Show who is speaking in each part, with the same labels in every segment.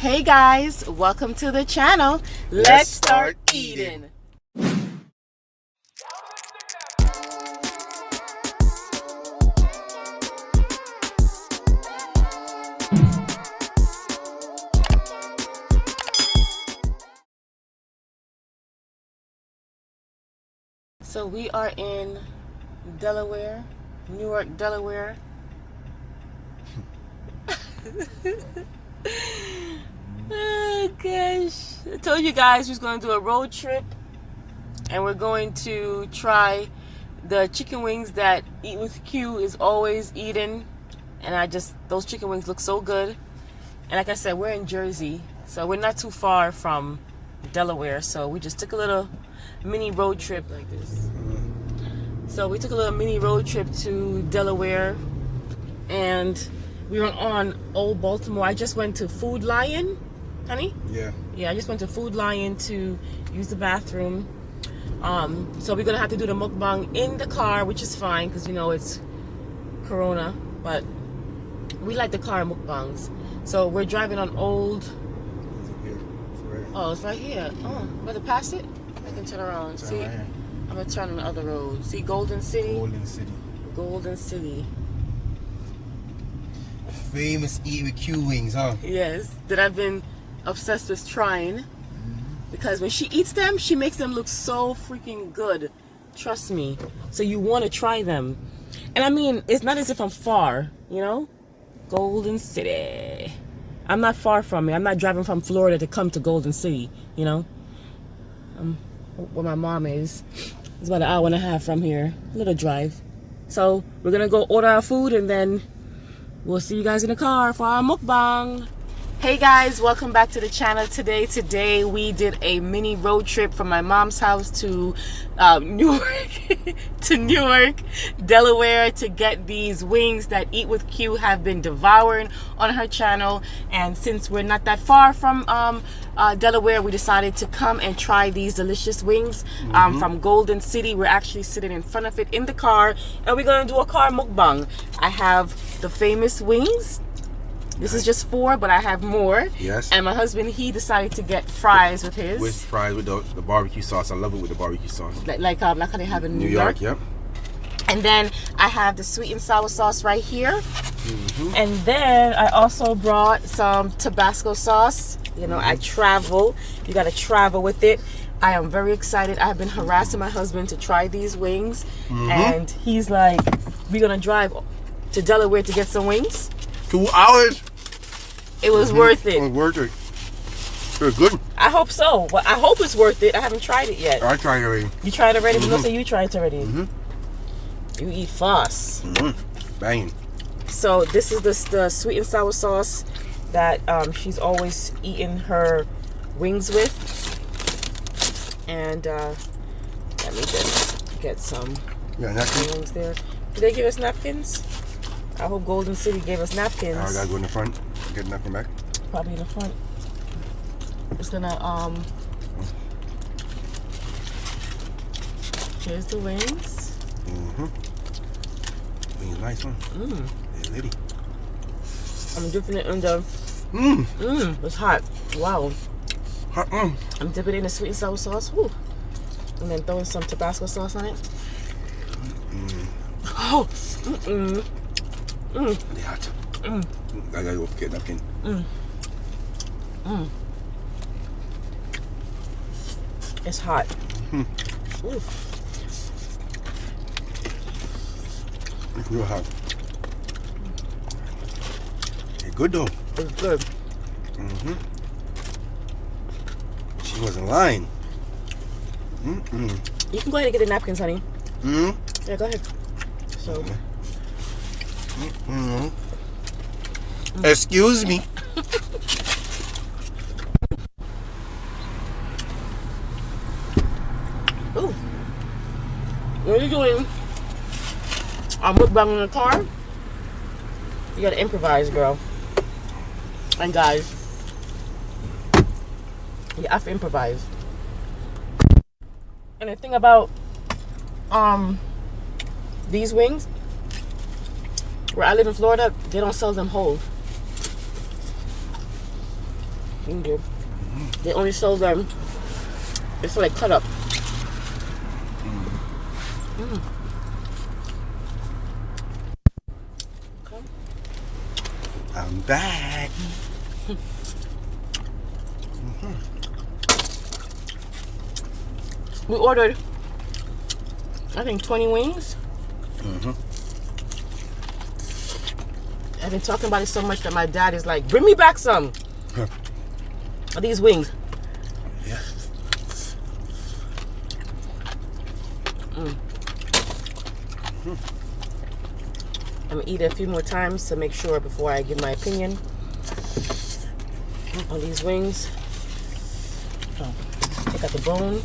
Speaker 1: Hey guys, welcome to the channel. Let's start eating. So we are in Delaware, Newark, Delaware. Oh gosh, I told you guys we was going to do a road trip and we're going to try the chicken wings that Eat With Q is always eating, and those chicken wings look so good. And like I said, we're in Jersey, so we're not too far from Delaware, so we just took a little mini road trip like this. So we took a little mini road trip to Delaware and we were on Old Baltimore. I just went to Food Lion, honey? Yeah, I just went to Food Lion to use the bathroom. So we're gonna have to do the mukbang in the car, which is fine because you know it's Corona, but we like the car mukbangs. So we're driving on Old. Oh, it's right here. Oh, I'm about to pass it. I can turn around. See, I'm gonna turn on the other road. See, Golden City. Golden City.
Speaker 2: Famous Eat With Q wings, huh?
Speaker 1: Yes, that I've been obsessed with trying. Because when she eats them, she makes them look so freaking good. Trust me. So you want to try them. And I mean, it's not as if I'm far, you know? Golden City. I'm not far from it. I'm not driving from Florida to come to Golden City, you know? Where my mom is. It's about an hour and a half from here. A little drive. So we're going to go order our food and then we'll see you guys in the car for our mukbang. Hey guys, welcome back to the channel. Today we did a mini road trip from my mom's house to Newark, Delaware, to get these wings that Eat With Q have been devouring on her channel. And since we're not that far from Delaware, we decided to come and try these delicious wings from Golden City. We're actually sitting in front of it in the car, and we're gonna do a car mukbang. I have the famous wings. This is just 4, but I have more.
Speaker 2: Yes.
Speaker 1: And my husband, he decided to get fries with his.
Speaker 2: With fries with the barbecue sauce. I love it with the barbecue sauce.
Speaker 1: Like how they have in New York.
Speaker 2: Yep.
Speaker 1: And then I have the sweet and sour sauce right here. And then I also brought some Tabasco sauce. You know, I travel. You got to travel with it. I am very excited. I have been harassing my husband to try these wings. And he's like, we're going to drive to Delaware to get some wings.
Speaker 2: 2 hours.
Speaker 1: It was worth it.
Speaker 2: It was worth it. They're good.
Speaker 1: I hope so. Well, I hope it's worth it. I haven't tried it yet.
Speaker 2: I tried it already.
Speaker 1: You tried it already? But don't say you tried it already. You eat fast.
Speaker 2: Banging.
Speaker 1: So this is the sweet and sour sauce that she's always eating her wings with. And let me just get some wings there. Did they give us napkins? I hope Golden City gave us napkins.
Speaker 2: I gotta go in the front, get a napkin back.
Speaker 1: Probably in the front. It's gonna here's the wings.
Speaker 2: Wings nice, huh? Hey, lady.
Speaker 1: I'm dipping it in the it's hot. Wow.
Speaker 2: Hot.
Speaker 1: I'm dipping it in the sweet and sour sauce. Woo. And then throwing some Tabasco sauce on it. Oh.
Speaker 2: They hot. I gotta go get a napkin.
Speaker 1: It's hot.
Speaker 2: It's real hot. It's good though.
Speaker 1: It's good.
Speaker 2: She wasn't lying.
Speaker 1: You can go ahead and get the napkins, honey. Yeah, go ahead. So.
Speaker 2: Excuse me.
Speaker 1: Ooh. When you're doing a mukbang in the car, you gotta improvise, girl. And guys, you have to improvise. And the thing about these wings, where I live in Florida, they don't sell them whole. Thank you. They only sold them. It's like cut up. Okay.
Speaker 2: I'm back.
Speaker 1: We ordered, I think, 20 wings. I've been talking about it so much that my dad is like, bring me back some of these wings.
Speaker 2: Yeah.
Speaker 1: I'm gonna eat it a few more times to make sure before I give my opinion on these wings. Oh, take out the bone.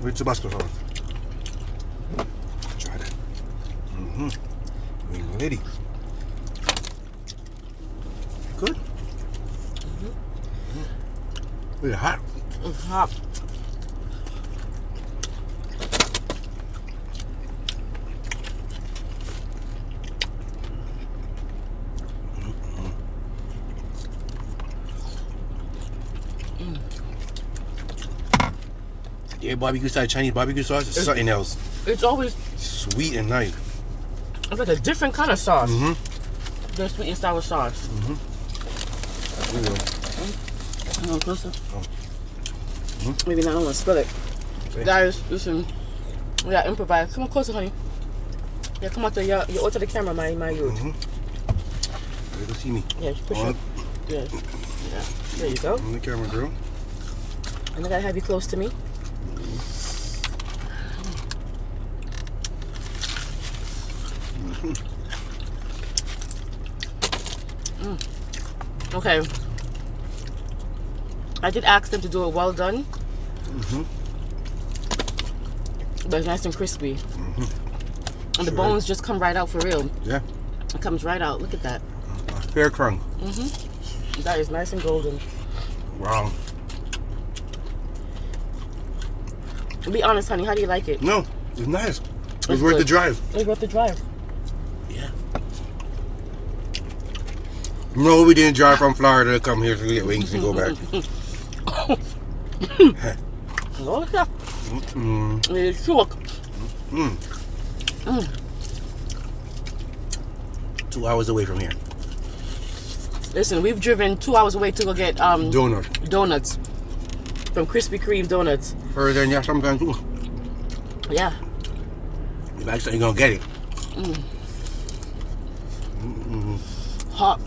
Speaker 2: With Tabasco sauce. Try that. Wing lady. Good. Really hot.
Speaker 1: It's hot.
Speaker 2: Yeah, barbecue sauce, Chinese barbecue sauce is something else.
Speaker 1: It's always,
Speaker 2: Sweet and nice.
Speaker 1: it's like a different kind of sauce. The sweet and sour sauce.
Speaker 2: There you go.
Speaker 1: Come on, closer. Maybe not, I don't want to spill it.
Speaker 2: Okay.
Speaker 1: Guys, listen. We gotta improvise. Come on closer, honey. Yeah, come out there. You're out to the camera, my youth.
Speaker 2: Let go see me.
Speaker 1: Yeah, just push up. Yeah. Yeah. There you go.
Speaker 2: On the camera, girl.
Speaker 1: And I gotta have you close to me. Okay. I did ask them to do it well done. But it's nice and crispy. And the bones just come right out for real.
Speaker 2: Yeah.
Speaker 1: It comes right out. Look at that.
Speaker 2: Fair crumb.
Speaker 1: That is nice and golden.
Speaker 2: Wow.
Speaker 1: Be honest, honey. How do you like it?
Speaker 2: No, it's nice. It's
Speaker 1: It's
Speaker 2: worth the
Speaker 1: good.
Speaker 2: drive.
Speaker 1: It's worth the drive.
Speaker 2: Yeah. No, we didn't drive from Florida to come here to get wings and go back.
Speaker 1: Oh, yeah. It's short.
Speaker 2: 2 hours away from here.
Speaker 1: Listen, we've driven 2 hours away to go get
Speaker 2: Donut.
Speaker 1: donuts from Krispy Kreme Donuts.
Speaker 2: Further than that sometimes too.
Speaker 1: Yeah.
Speaker 2: You like something, you're gonna get it.
Speaker 1: Hot.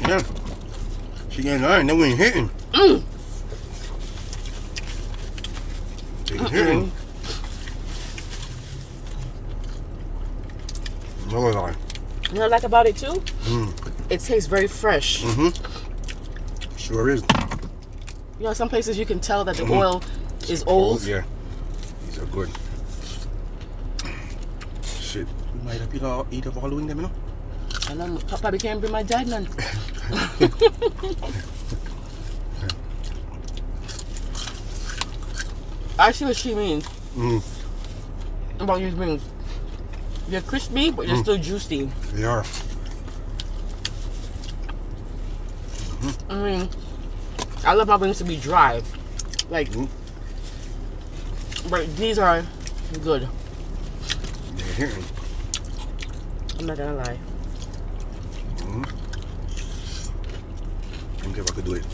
Speaker 2: Yeah. She ain't lying, that we ain't hitting. They ain't hitting. No lie.
Speaker 1: You know what I like about it too? It tastes very fresh.
Speaker 2: Sure is.
Speaker 1: You know, some places you can tell that the oil is old.
Speaker 2: Yeah. These are good. Shit. We might have eat up all the wings, you know?
Speaker 1: And I probably can't bring my dad none. I see what she means about these wings. They're crispy, but they're still juicy.
Speaker 2: They are.
Speaker 1: I mean, I love my wings to be dry. Like, but these are good.
Speaker 2: They're hitting.
Speaker 1: I'm not gonna lie.
Speaker 2: Let me see if I could do it.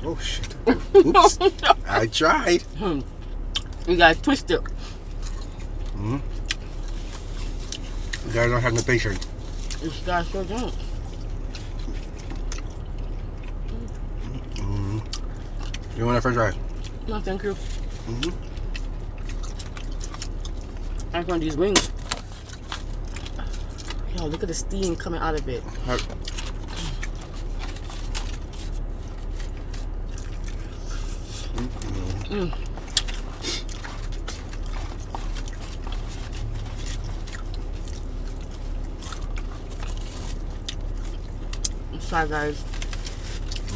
Speaker 2: Oh shit. Oops. I tried.
Speaker 1: You gotta twist it.
Speaker 2: You guys don't have no patience.
Speaker 1: This guy sure don't.
Speaker 2: You want that french fries?
Speaker 1: No, thank you. I want these wings. Yo, look at the steam coming out of it. Sorry, guys.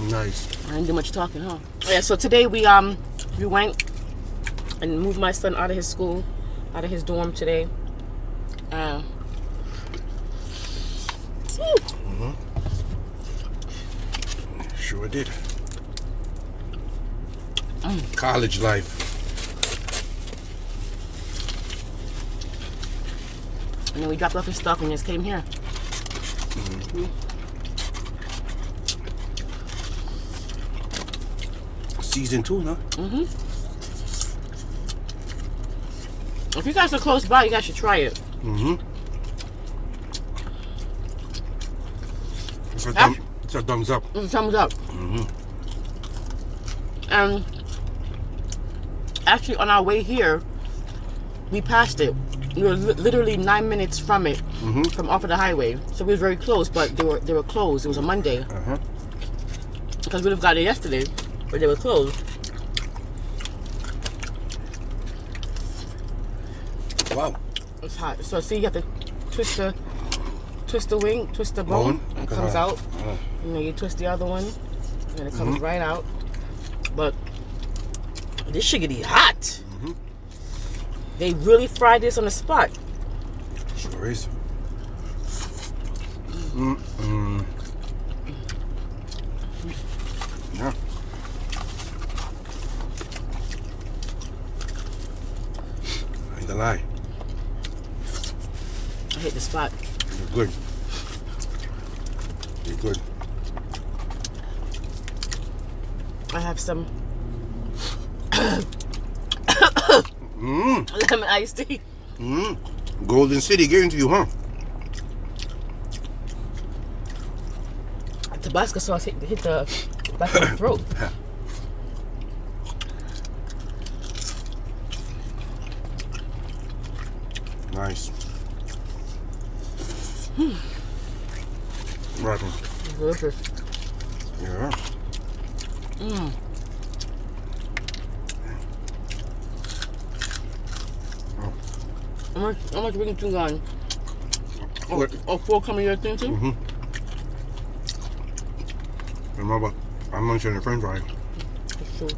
Speaker 2: Nice.
Speaker 1: I didn't do much talking, huh? Yeah. So today we went and moved my son out of his school, out of his dorm today.
Speaker 2: Sure did. College life.
Speaker 1: And then we dropped off his stuff and just came here.
Speaker 2: Season 2, huh?
Speaker 1: If you guys are close by, you guys should try it.
Speaker 2: It's a thumbs up.
Speaker 1: It's a thumbs up. And actually, on our way here, we passed it. We were literally 9 minutes from it, from off of the highway. So we were very close, but they were closed. It was a Monday. Because we would have got it yesterday, but they were closed.
Speaker 2: Wow.
Speaker 1: It's hot. So see, you have to twist the wing, twist the bone, and it comes out. And then you twist the other one, and it comes right out. But this shiggity hot. They really fried this on the spot.
Speaker 2: Sure is. Yeah. I ain't gonna lie.
Speaker 1: I hit the spot.
Speaker 2: You're good. You're good.
Speaker 1: I have some lemon iced tea.
Speaker 2: Golden City getting to you, huh?
Speaker 1: Tabasco sauce hit the back of the throat.
Speaker 2: Nice. Right.
Speaker 1: Delicious.
Speaker 2: Yeah.
Speaker 1: How much bacon you got? Oh, 4 coming your thing too?
Speaker 2: Remember, I'm mentioning French fry.
Speaker 1: That's true.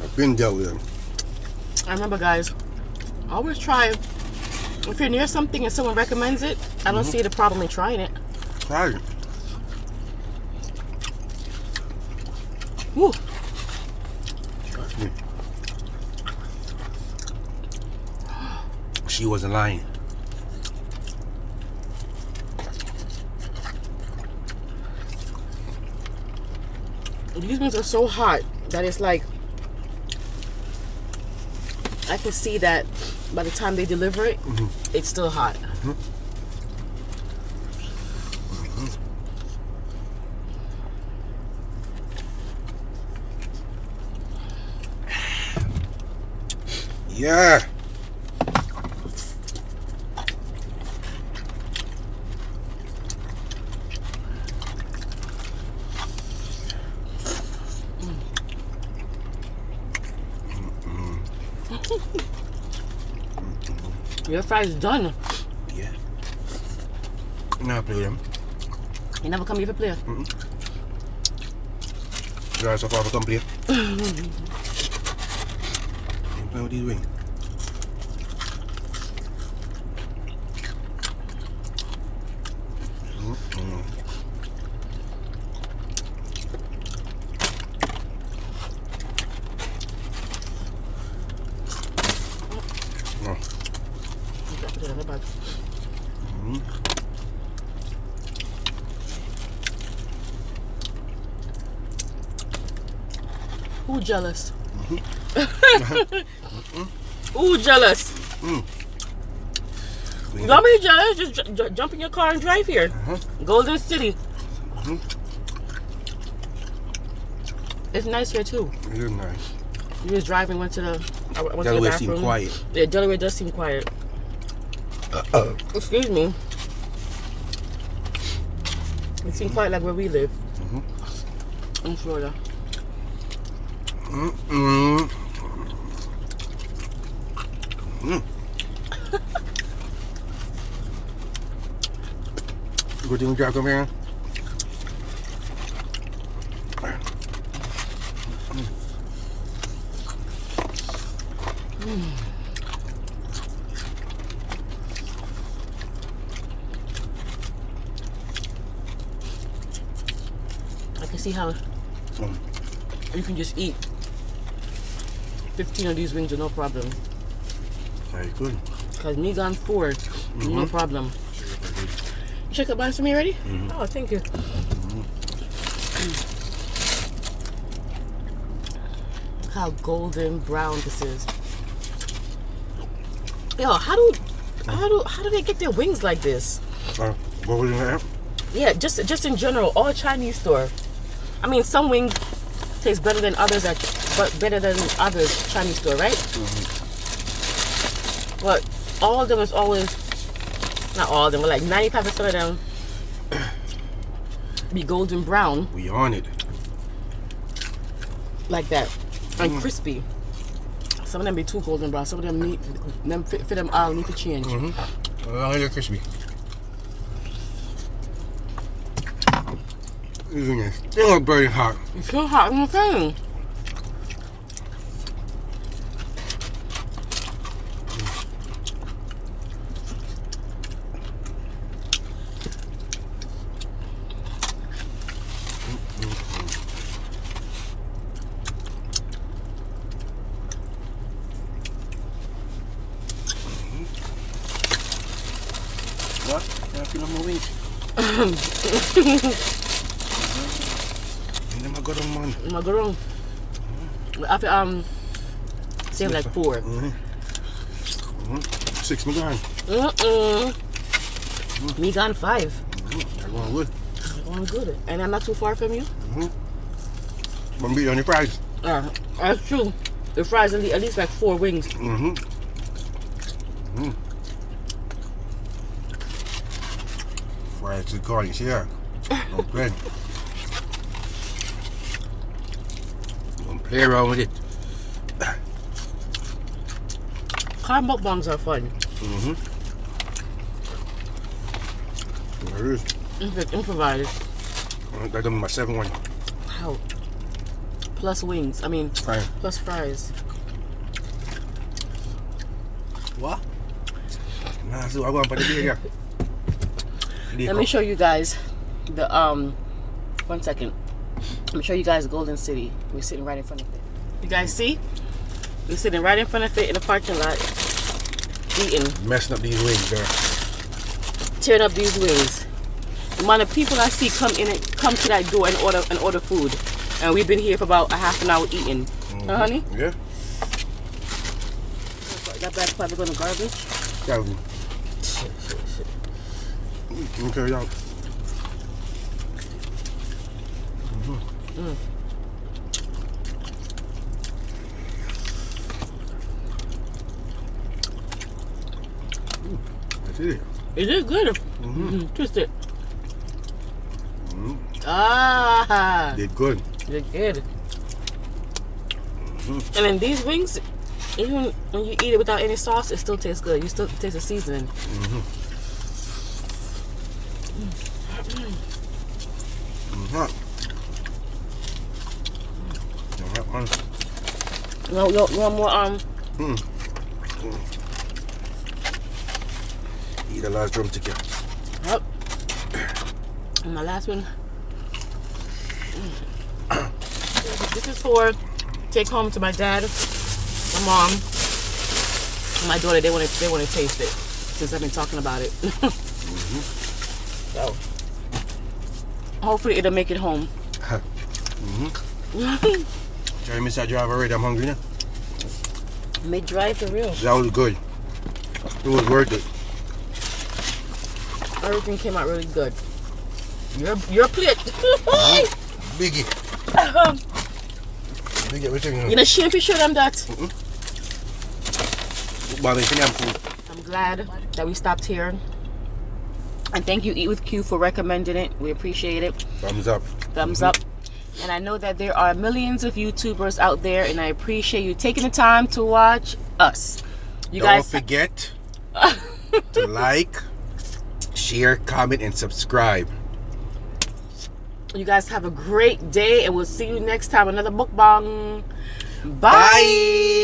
Speaker 2: I've been dealt with them.
Speaker 1: I remember, guys, always try, if you're near something and someone recommends it, I don't see the problem in trying it.
Speaker 2: Try it.
Speaker 1: Woo.
Speaker 2: Trust me. She wasn't lying.
Speaker 1: These ones are so hot that it's like, I can see that by the time they deliver it, it's still hot.
Speaker 2: Yeah.
Speaker 1: Your fries done.
Speaker 2: Yeah. Now play them.
Speaker 1: You never come here for play.
Speaker 2: Try so far for come play. You play with these wings.
Speaker 1: Who jealous? Who jealous? You got me jealous? Just jump in your car and drive here. Golden City. It's nice here too.
Speaker 2: It is nice.
Speaker 1: You was driving, went to the
Speaker 2: Delaware seemed quiet.
Speaker 1: Yeah, Delaware does seem quiet. Excuse me. It seems quiet like where we live. In Florida.
Speaker 2: Good thing we drive come here.
Speaker 1: I can see how you can just eat 15 of these wings with no problem.
Speaker 2: Very good.
Speaker 1: Because me gone 4, no problem. You check the buns for me already? Oh, thank you. Look how golden brown this is. Yo, how do they get their wings like this?
Speaker 2: What was in there?
Speaker 1: Yeah, just in general, all Chinese store. I mean, some wings taste better than others Chinese store, right? But all of them is always, not all of them, but like 95% of them be golden brown.
Speaker 2: We on it.
Speaker 1: Like that. And crispy. Some of them be too golden brown. Some of them need them all need to change.
Speaker 2: A little crispy. Isn't it? Still very hot.
Speaker 1: It's so hot in the thing.
Speaker 2: What? Can I feel my wings?
Speaker 1: Magarong. After save like 4.
Speaker 2: 6 me gone.
Speaker 1: Me gone 5.
Speaker 2: They're going good.
Speaker 1: They're going good. And I'm not too far from you?
Speaker 2: I'm beating on the fries.
Speaker 1: That's true. The fries at least like 4 wings.
Speaker 2: Fries to go, you see that? Don't play. Don't play around with it.
Speaker 1: Car mukbangs are fun.
Speaker 2: There it is.
Speaker 1: Improvise.
Speaker 2: I done my 7th one.
Speaker 1: Wow. Plus wings. I mean,
Speaker 2: Fine.
Speaker 1: plus fries.
Speaker 2: What? Nah, so I'm going to put it here.
Speaker 1: Let me show you guys the 1 second. Let me show you guys Golden City. We're sitting right in front of it. You guys see? We're sitting right in front of it in the parking lot, eating.
Speaker 2: Messing up these wings, girl.
Speaker 1: Tearing up these wings. The amount of people I see come to that door and order food, and we've been here for about a half an hour eating. Huh, honey?
Speaker 2: Yeah.
Speaker 1: That bag's probably going to garbage.
Speaker 2: Garbage. Let me carry it out. That's it.
Speaker 1: It is good. Twist it. Ah.
Speaker 2: Did good.
Speaker 1: Did good. And then these wings, even when you eat it without any sauce, it still tastes good. You still taste the seasoning. You want more
Speaker 2: Eat the last drumstick here.
Speaker 1: Yep. And my last one. This is for take home to my dad, my mom, and my daughter. They want to taste it since I've been talking about it. So hopefully it'll make it home.
Speaker 2: Try to miss that drive already. I'm hungry now.
Speaker 1: Mid-drive for real.
Speaker 2: That was good. It was worth it.
Speaker 1: Everything came out really good. Your plate.
Speaker 2: Biggie. Biggie, everything.
Speaker 1: You know, shame to show them that. I'm glad that we stopped here. And thank you, Eat with Q, for recommending it. We appreciate it.
Speaker 2: Thumbs up.
Speaker 1: Thumbs up. And I know that there are millions of YouTubers out there, and I appreciate you taking the time to watch us.
Speaker 2: Don't forget to like, share, comment, and subscribe.
Speaker 1: You guys have a great day, and we'll see you next time. Another mukbang. Bye.
Speaker 2: Bye.